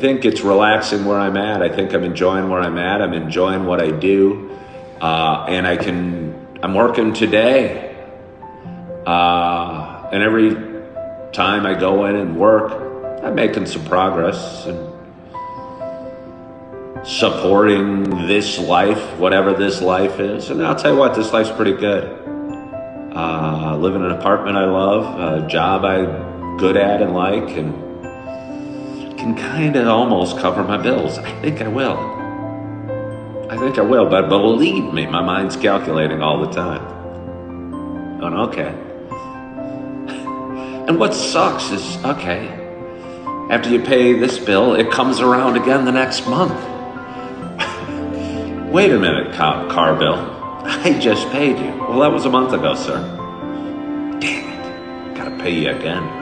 think it's relaxing where I'm at. I think I'm enjoying where I'm at. I'm enjoying what I do. And I'm working today. And every time I go in and work, I'm making some progress and supporting this life, whatever this life is. And I'll tell you what, this life's pretty good. Live in an apartment I love, a job I'm good at and like, and can kind of almost cover my bills. I think I will, but believe me, my mind's calculating all the time. Going, okay. And what sucks is, okay, after you pay this bill, it comes around again the next month. Wait a minute, car bill. I just paid you. Well, that was a month ago, sir. Damn it. Gotta pay you again.